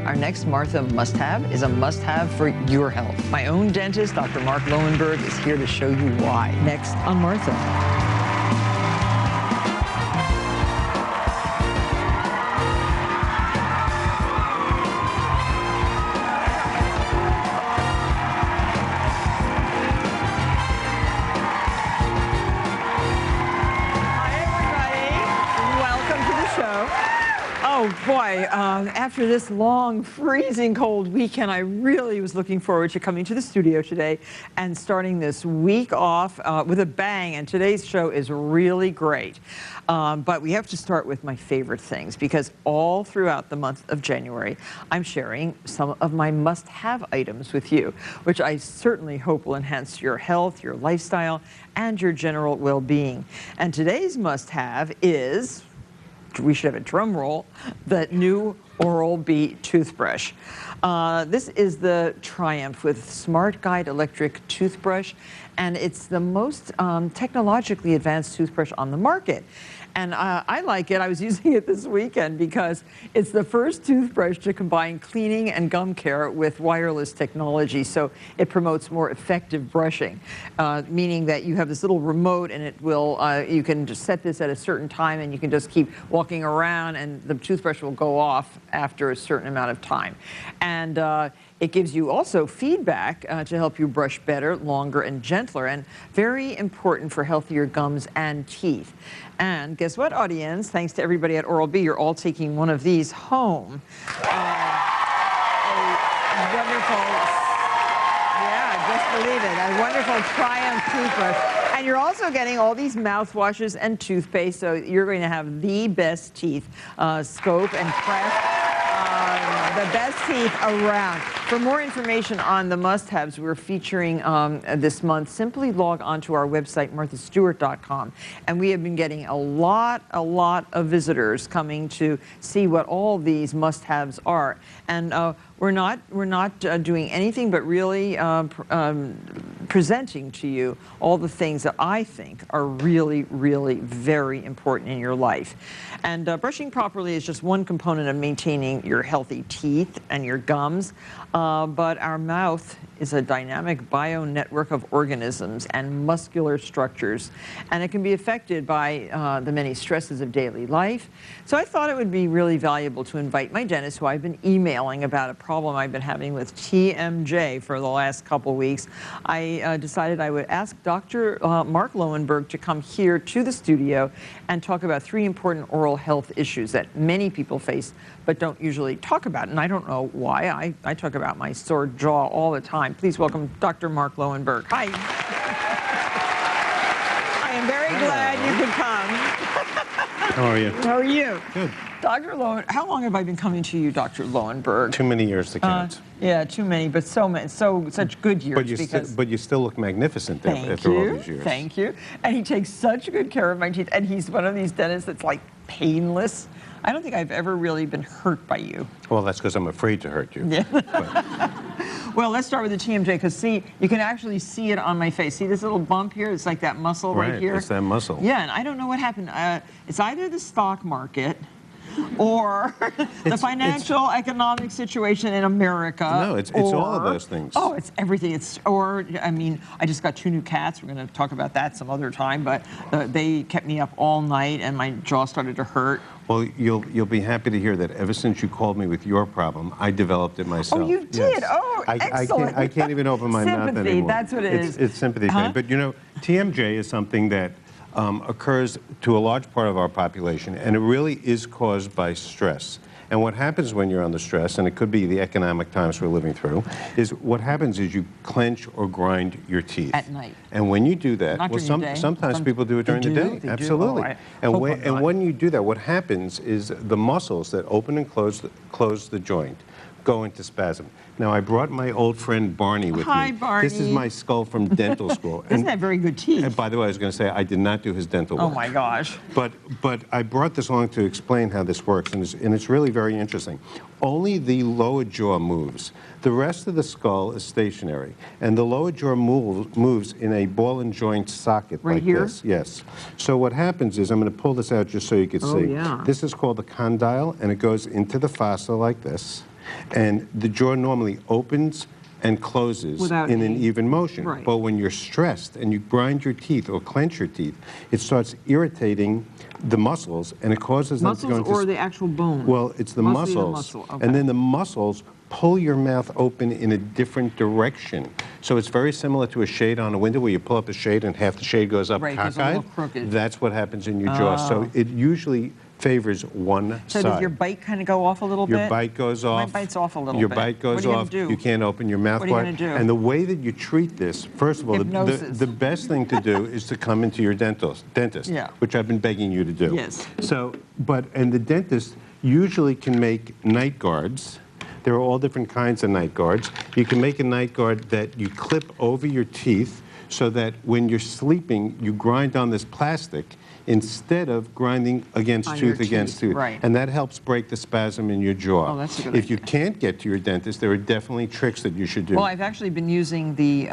Our next Martha must-have is a must-have for your health. My own dentist, Dr. Marc Lowenberg, is here to show you why. Next on Martha. Oh boy, after this long, freezing cold weekend, I really was looking forward to coming to the studio today and starting this week off with a bang, and today's show is really great. But we have to start with my favorite things, because all throughout the month of January, I'm sharing some of my must-have items with you, which I certainly hope will enhance your health, your lifestyle, and your general well-being. And today's must-have is, we should have a drum roll, the new Oral-B toothbrush. This is the Triumph with Smart Guide electric toothbrush, and it's the most technologically advanced toothbrush on the market. And I like it. I was using it this weekend because it's the first toothbrush to combine cleaning and gum care with wireless technology. So it promotes more effective brushing, meaning that you have this little remote, and it will, you can just set this at a certain time, and you can just keep walking around, and the toothbrush will go off after a certain amount of time. And it gives you also feedback to help you brush better, longer, and gentler, and very important for healthier gums and teeth. And guess what, audience? Thanks to everybody at Oral-B, you're all taking one of these home. A wonderful, yeah, just believe it, a wonderful Triumph toothbrush. And you're also getting all these mouthwashes and toothpaste, so you're going to have the best teeth, scope and press. The best teeth around. For more information on the must-haves we're featuring this month, simply log on to our website, marthastewart.com. And we have been getting a lot of visitors coming to see what all these must-haves are. And we're not doing anything but really presenting to you all the things that I think are really very important in your life. And brushing properly is just one component of maintaining your healthy teeth and your gums, but our mouth is a dynamic bio-network of organisms and muscular structures, and it can be affected by the many stresses of daily life. So I thought it would be really valuable to invite my dentist, who I've been emailing about a problem I've been having with TMJ for the last couple weeks. I decided I would ask Dr. Marc Lowenberg to come here to the studio and talk about 3 important oral health issues that many people face but don't usually talk about. And I don't know why. I talk about my sore jaw all the time. Please welcome Dr. Marc Lowenberg. Hi. I am very glad you could come. How are you? How are you? Good. Dr. Lowenberg, how long have I been coming to you, Dr. Lowenberg? Too many years to count. Yeah, too many, but such good years. But you still look magnificent after all these years. Thank you. And he takes such good care of my teeth. And he's one of these dentists that's like painless. I don't think I've ever really been hurt by you. Well, that's because I'm afraid to hurt you. Yeah. Well, let's start with the TMJ, because see, you can actually see it on my face. See this little bump here? It's like that muscle right here. It's that muscle. Yeah, and I don't know what happened. It's either the stock market or the financial economic situation in America. No, it's all of those things. Oh, it's everything. I mean, I just got 2 new cats. We're going to talk about that some other time, but they kept me up all night, and my jaw started to hurt. Well, you'll be happy to hear that ever since you called me with your problem, I developed it myself. Oh, you did? Yes. Oh, excellent. I can't even open my mouth anymore. Sympathy, that's what it is. It's sympathy pain. But you know, TMJ is something that occurs to a large part of our population, and it really is caused by stress. And what happens when you're under stress, and it could be the economic times we're living through, is what happens is you clench or grind your teeth. At night. And when you do that, Not during the day. Sometimes people do it during the day. Absolutely. Oh, and when you do that, what happens is the muscles that open and close the joint go into spasm. Now, I brought my old friend Barney with me. Hi, Barney. This is my skull from dental school. Isn't that very good teeth? And by the way, I was going to say, I did not do his dental work. Oh, my gosh. But I brought this along to explain how this works, and it's really very interesting. Only the lower jaw moves. The rest of the skull is stationary, and the lower jaw moves in a ball and joint socket right like here? this. Yes. So what happens is, I'm going to pull this out just so you can see. Yeah. This is called the condyle, and it goes into the fossa like this. And the jaw normally opens and closes Without in an any- even motion. Right. But when you're stressed and you grind your teeth or clench your teeth, it starts irritating the muscles, and it causes them to go Muscles into... or the actual bone? Well, it's the Mostly the muscles. muscle, okay. And then the muscles pull your mouth open in a different direction. So it's very similar to a shade on a window where you pull up a shade and half the shade goes up Right, it goes a cockeyed. little crooked. That's what happens in your jaw. So it usually favors one So side. does your bite kind of go off a little bit? Your bite goes off. My bite's off a little Your bit. bite goes What are you off. gonna do? You can't open your mouth What are you wide. gonna do? And the way that you treat this, first of all, Hypnosis. the best thing to do is to come into your dentist, Yeah. which I've been begging you to do. Yes. So, and the dentist usually can make night guards. There are all different kinds of night guards. You can make a night guard that you clip over your teeth so that when you're sleeping, you grind on this plastic instead of grinding against On your tooth against teeth, tooth. right. And that helps break the spasm in your jaw. Oh, that's a good If you idea. can't get to your dentist, there are definitely tricks that you should do. Well, I've actually been using the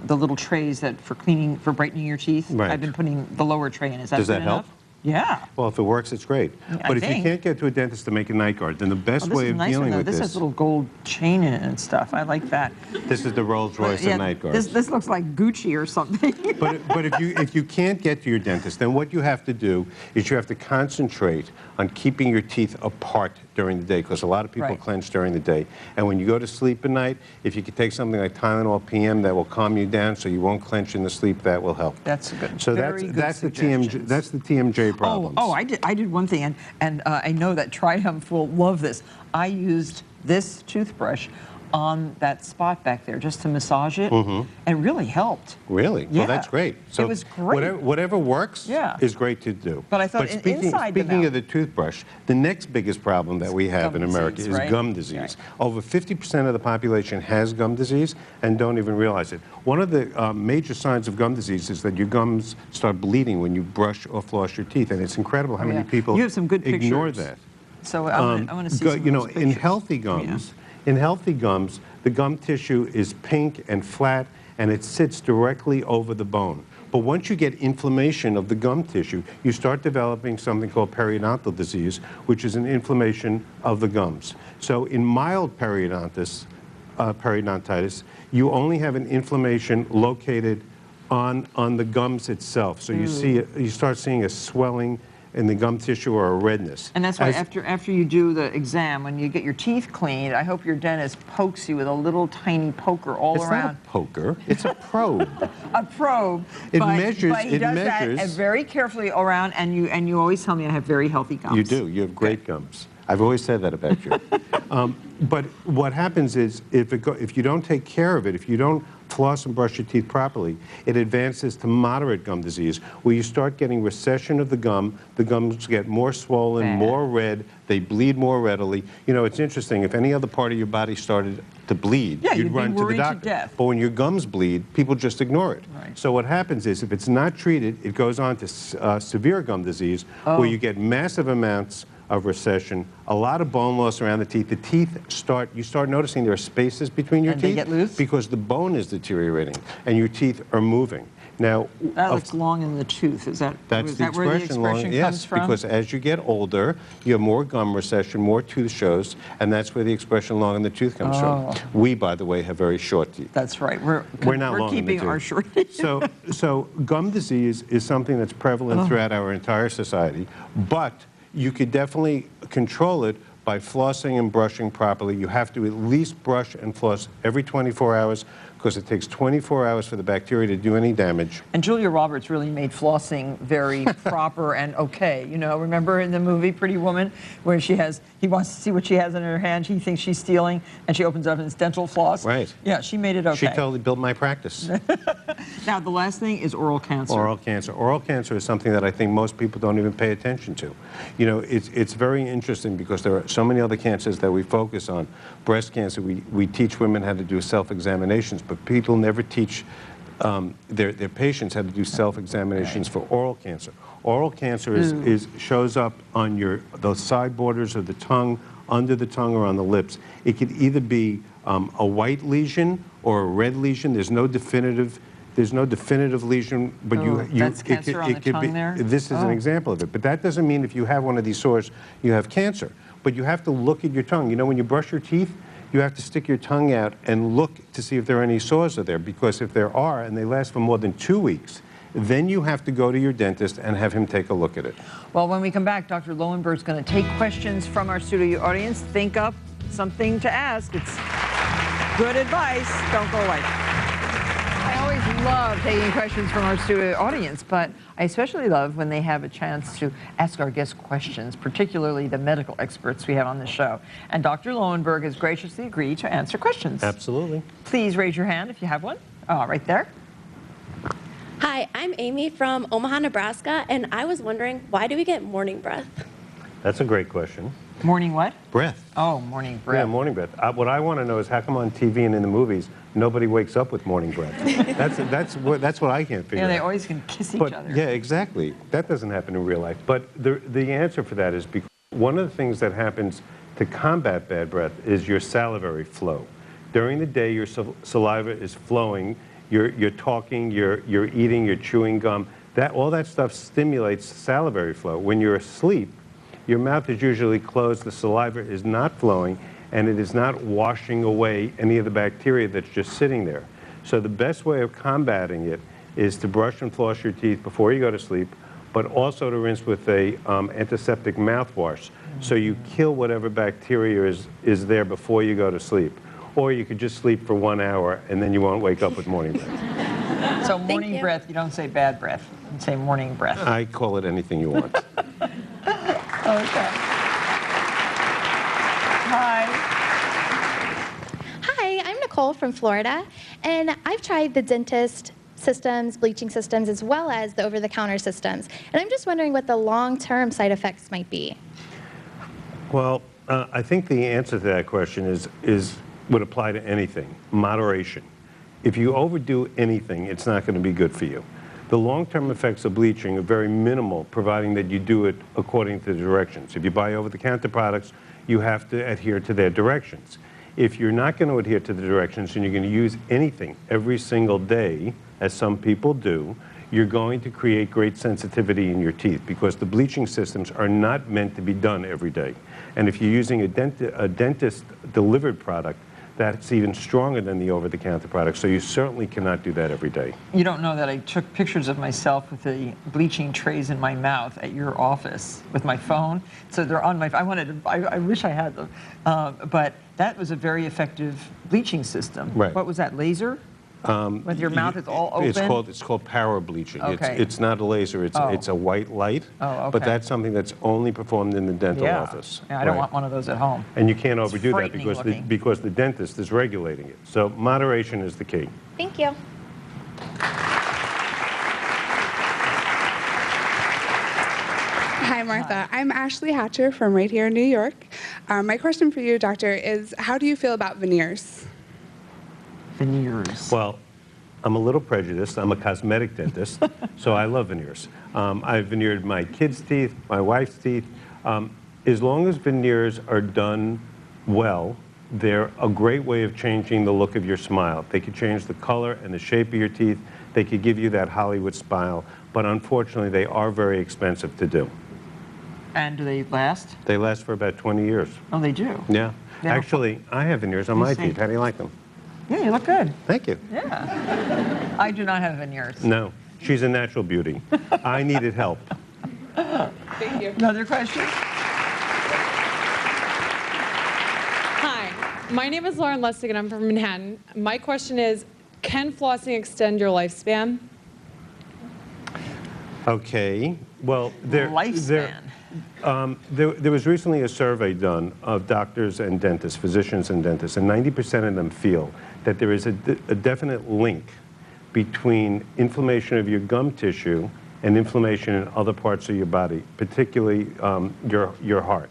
little trays that for cleaning, for brightening your teeth. Right. I've been putting the lower tray in. Is that Does good that help? enough? Yeah. Well, if it works, it's great. I But if you think. can't get to a dentist to make a night guard, then the best Oh, this way is a of nice one, dealing though. with This has little gold chain in it and stuff. I like that. this is the Rolls Royce of night guards. This looks like Gucci or something. But if you can't get to your dentist, then what you have to do is you have to concentrate on keeping your teeth apart during the day, because a lot of people Right. clench during the day. And when you go to sleep at night, if you could take something like Tylenol PM that will calm you down so you won't clench in the sleep, that will help. That's good. So Very good that's the TMJ. suggestions. That's the TMJ problems. I did one thing, and I know that Triumph will love this. I used this toothbrush on that spot back there just to massage it, and it really helped. Really? Yeah. Well, that's great. So It was great. Whatever works Yeah. is great to do. But I thought inside the speaking mouth. of the toothbrush, the next biggest problem that we have Gum in America disease, is right? gum disease. Right. Over 50% of the population has gum disease and don't even realize it. One of the major signs of gum disease is that your gums start bleeding when you brush or floss your teeth, and it's incredible how many Yeah. people You have some good ignore pictures. that. So I want to see some of You those know, in pictures. healthy gums, in healthy gums, the gum tissue is pink and flat, and it sits directly over the bone. But once you get inflammation of the gum tissue, you start developing something called periodontal disease, which is an inflammation of the gums. So in mild periodontitis, you only have an inflammation located on the gums itself. So you start seeing a swelling in the gum tissue or a redness. And that's why after you do the exam, when you get your teeth cleaned, I hope your dentist pokes you with a little tiny poker all It's around. not a poker, it's a probe. A probe. It but, measures- But he it does measures- that very carefully around, and you always tell me I have very healthy gums. You do. You have great gums. I've always said that about you. But what happens is, if you don't take care of it, if you don't floss and brush your teeth properly, it advances to moderate gum disease, where you start getting recession of the gums get more swollen, Bad. more red, they bleed more readily. You know, it's interesting, if any other part of your body started to bleed, Yeah, you'd you'd be run to the worried to doctor. death. But when your gums bleed, people just ignore it. Right. So what happens is, if it's not treated, it goes on to severe gum disease, where you get massive amounts of recession, a lot of bone loss around the teeth. You start noticing there are spaces between your And teeth they get loose? because the bone is deteriorating and your teeth are moving. Now, That looks long in the tooth. Is that that's is the that where the expression. expression Yes, comes from? because as you get older, you have more gum recession, more tooth shows, and that's where the expression long in the tooth comes Oh. from. We, by the way, have very short teeth. That's right. We're not long in the keeping our tooth. short. So gum disease is something that's prevalent throughout our entire society, but you could definitely control it by flossing and brushing properly. You have to at least brush and floss every 24 hours, because it takes 24 hours for the bacteria to do any damage. And Julia Roberts really made flossing very proper and okay. You know, remember in the movie Pretty Woman, where he wants to see what she has in her hand, he thinks she's stealing, and she opens up and it's dental floss. Right. Yeah, she made it okay. She totally built my practice. Now, the last thing is oral cancer. Oral cancer. Oral cancer is something that I think most people don't even pay attention to. You know, it's very interesting because there are so many other cancers that we focus on. Breast cancer, we teach women how to do self-examinations, but people never teach their patients how to do self-examinations for oral cancer. Oral cancer shows up on the side borders of the tongue, under the tongue, or on the lips. It could either be a white lesion or a red lesion. There's no definitive lesion, but that's cancer on the tongue there? This is an example of it. But that doesn't mean if you have one of these sores, you have cancer. But you have to look at your tongue. You know, when you brush your teeth, you have to stick your tongue out and look to see if there are any sores there, because if there are and they last for more than 2 weeks, then you have to go to your dentist and have him take a look at it. Well, when we come back, Dr. Lowenberg is going to take questions from our studio audience. Think up something to ask. It's good advice. Don't go away. I always love taking questions from our studio audience, but I especially love when they have a chance to ask our guests questions, particularly the medical experts we have on the show. And Dr. Lowenberg has graciously agreed to answer questions. Absolutely. Please raise your hand if you have one. Right there. Hi, I'm Amy from Omaha, Nebraska, and I was wondering, why do we get morning breath? That's a great question. Morning what? Breath. Oh, morning breath. Yeah, morning breath. What I want to know is how come on TV and in the movies nobody wakes up with morning breath? That's what I can't figure out. Yeah, they always can kiss each other. Yeah, exactly. That doesn't happen in real life. But the answer for that is because one of the things that happens to combat bad breath is your salivary flow. During the day, your saliva is flowing. You're talking, you're eating, you're chewing gum. All that stuff stimulates salivary flow. When you're asleep, your mouth is usually closed, the saliva is not flowing, and it is not washing away any of the bacteria that's just sitting there. So the best way of combating it is to brush and floss your teeth before you go to sleep, but also to rinse with a antiseptic mouthwash, so you kill whatever bacteria is there before you go to sleep. Or you could just sleep for 1 hour and then you won't wake up with morning breath. So morning breath, you don't say bad breath. You say morning breath. I call it anything you want. Okay. Hi. Hi, I'm Nicole from Florida, and I've tried the dentist systems, bleaching systems, as well as the over-the-counter systems. And I'm just wondering what the long-term side effects might be. Well, I think the answer to that question would apply to anything. Moderation. If you overdo anything, it's not going to be good for you. The long-term effects of bleaching are very minimal, providing that you do it according to the directions. If you buy over-the-counter products, you have to adhere to their directions. If you're not going to adhere to the directions and you're going to use anything every single day, as some people do, you're going to create great sensitivity in your teeth, because the bleaching systems are not meant to be done every day. And if you're using a dentist-delivered product, that's even stronger than the over-the-counter product, so you certainly cannot do that every day. You don't know that I took pictures of myself with the bleaching trays in my mouth at your office with my phone. So they're on my, I wish I had them. But that was a very effective bleaching system. Right. What was that, laser? With your mouth is all open? It's called power bleaching. Okay. It's not a laser, it's a white light. Oh, okay. But that's something that's only performed in the dental Yeah. office. Yeah, I don't want one of those at home. And you can't overdo that frightening looking. because the dentist is regulating it. So moderation is the key. Thank you. Hi, Martha. I'm Ashley Hatcher from right here in New York. My question for you, doctor, is how do you feel about veneers? Veneers. Well, I'm a little prejudiced. I'm a cosmetic dentist, so I love veneers. I've veneered my kids' teeth, my wife's teeth. As long as veneers are done well, they're a great way of changing the look of your smile. They could change the color and the shape of your teeth. They could give you that Hollywood smile, but unfortunately, they are very expensive to do. And do they last? They last for about 20 years. Oh, they do? Yeah. They don't- Actually, I have veneers on my teeth. How do you like them? Yeah, you look good. Thank you. Yeah. I do not have veneers. No, she's a natural beauty. I needed help. Thank you. Another question? Hi, my name is Lauren Lustig and I'm from Manhattan. My question is, can flossing extend your lifespan? Okay. Well, Lifespan. There was recently a survey done of doctors and dentists, physicians and dentists, and 90% of them feel that there is a definite link between inflammation of your gum tissue and inflammation in other parts of your body, particularly your heart.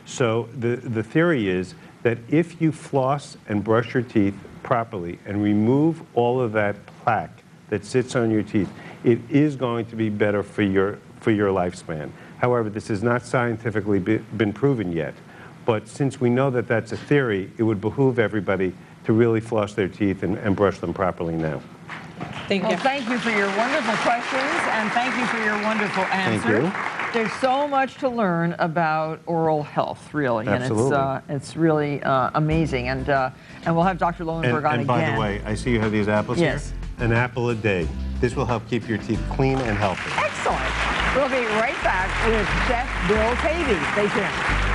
So the theory is that if you floss and brush your teeth properly and remove all of that plaque that sits on your teeth, it is going to be better for your lifespan. However, this has not scientifically been proven yet. But since we know that that's a theory, it would behoove everybody to really floss their teeth and brush them properly now. Thank you. Well, thank you for your wonderful questions, and thank you for your wonderful answers. you. There's so much to learn about oral health, really. Absolutely. And it's really amazing. And we'll have Dr. Lowenberg on And again. by the way, I see you have these apples Yes. here. An apple a day. This will help keep your teeth clean and healthy. Excellent. We'll be right back with Chef Bill Tavey. Stay tuned.